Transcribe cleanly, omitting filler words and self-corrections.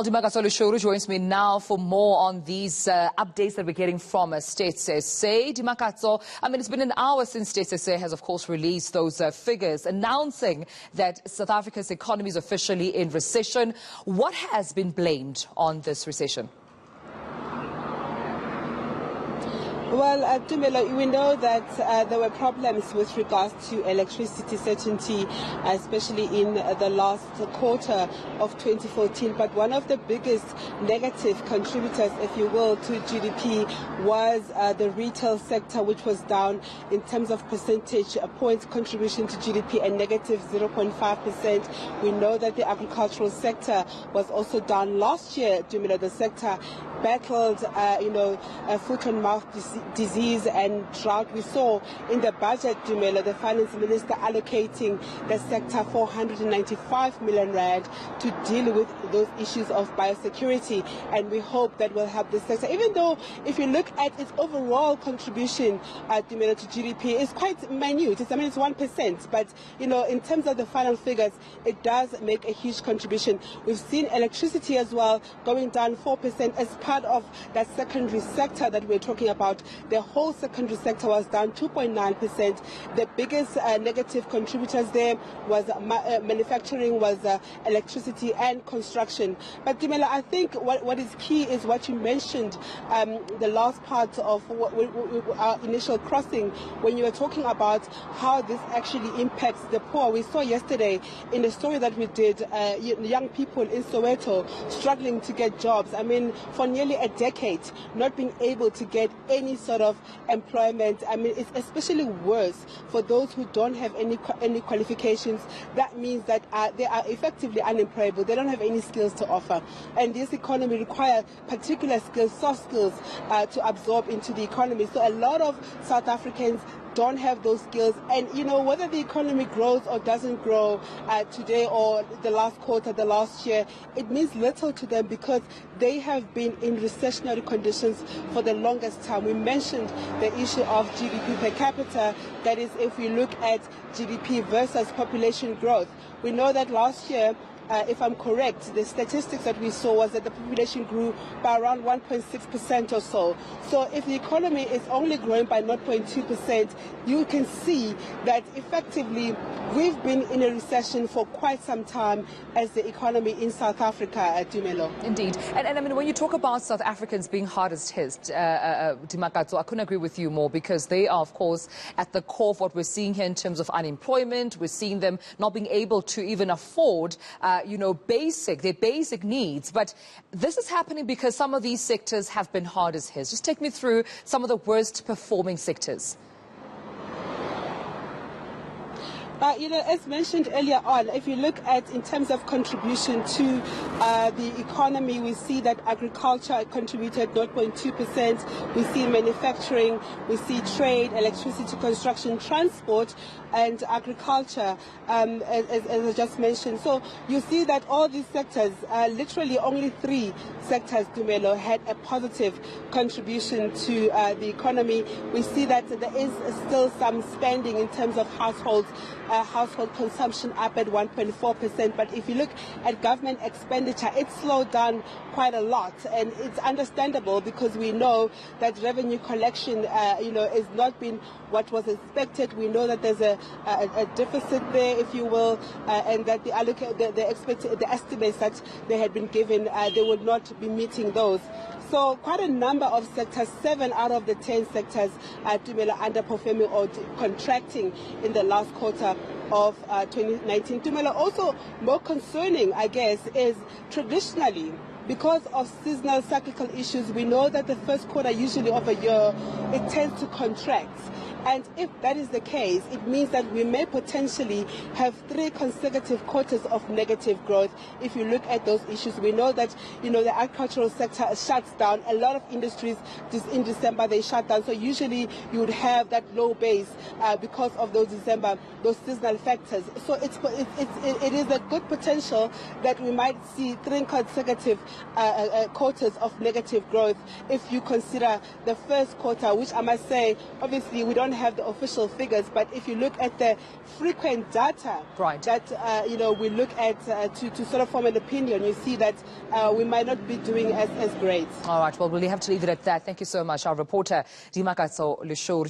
Dimakatso joins me now for more on these updates that we're getting from State SA. Dimakatso, it's been an hour since State SA has, of course, released those figures announcing that South Africa's economy is officially in recession. What has been blamed on this recession? Well, Tumelo, we know that there were problems with regards to electricity certainty, especially in the last quarter of 2014. But one of the biggest negative contributors, if you will, to GDP was the retail sector, which was down in terms of percentage points contribution to GDP, a negative 0.5%. We know that the agricultural sector was also down last year. Tumelo, the sector battled, foot and mouth disease and drought. We saw in the budget, Dumela, the finance minister allocating the sector 495 million rand to deal with those issues of biosecurity, and we hope that will help the sector. Even though, if you look at its overall contribution, Dumela, to GDP, it's quite minute. It's 1%, but in terms of the final figures, it does make a huge contribution. We've seen electricity as well going down 4% as part of that secondary sector that we're talking about. The whole secondary sector was down 2.9%. The biggest negative contributors there was manufacturing, was electricity and construction. But Dimela, I think what is key is what you mentioned, the last part of our initial crossing, when you were talking about how this actually impacts the poor. We saw yesterday in the story that we did, young people in Soweto struggling to get jobs. For nearly a decade, not being able to get any sort of employment. It's especially worse for those who don't have any qualifications. That means that they are effectively unemployable. They don't have any skills to offer. And this economy requires particular skills, soft skills, to absorb into the economy. So a lot of South Africans don't have those skills, and whether the economy grows or doesn't grow today or the last quarter, the last year, it means little to them because they have been in recessionary conditions for the longest time. We mentioned the issue of GDP per capita. That is, if we look at GDP versus population growth, we know that last year, if I'm correct, the statistics that we saw was that the population grew by around 1.6% or so. So if the economy is only growing by 0.2%, you can see that effectively we've been in a recession for quite some time as the economy in South Africa, Dumelo. Indeed. And when you talk about South Africans being hardest hit, Dimakatso, I couldn't agree with you more, because they are, of course, at the core of what we're seeing here in terms of unemployment. We're seeing them not being able to even afford their basic needs. But this is happening because some of these sectors have been hardest hit. Just take me through some of the worst performing sectors. As mentioned earlier on, if you look at in terms of contribution to the economy, we see that agriculture contributed 0.2%. We see manufacturing, we see trade, electricity, construction, transport, and agriculture, as I just mentioned. So you see that all these sectors, literally only 3 sectors, Dumelo, had a positive contribution to the economy. We see that there is still some spending in terms of household consumption up at 1.4%. But if you look at government expenditure, it's slowed down quite a lot. And it's understandable because we know that revenue collection, is not been what was expected. We know that there's a deficit there, if you will, and that the estimates that they had been given, they would not be meeting those. So quite a number of sectors, 7 out of the 10 sectors, underperforming or contracting in the last quarter of 2019. Tumela, also more concerning, I guess, is traditionally, because of seasonal cyclical issues, we know that the first quarter usually of a year, it tends to contract. And if that is the case, it means that we may potentially have 3 consecutive quarters of negative growth. If you look at those issues, we know that, the agricultural sector shuts down. A lot of industries, in December, they shut down. So usually you would have that low base because of those seasonal factors. So it is a good potential that we might see 3 consecutive quarters of negative growth if you consider the first quarter, which I must say, obviously we don't have the official figures, but if you look at the frequent data that we look at to sort of form an opinion, you see that we might not be doing as great. All right, well, we'll have to leave it at that. Thank you so much. Our reporter, Dimakatso Leshur.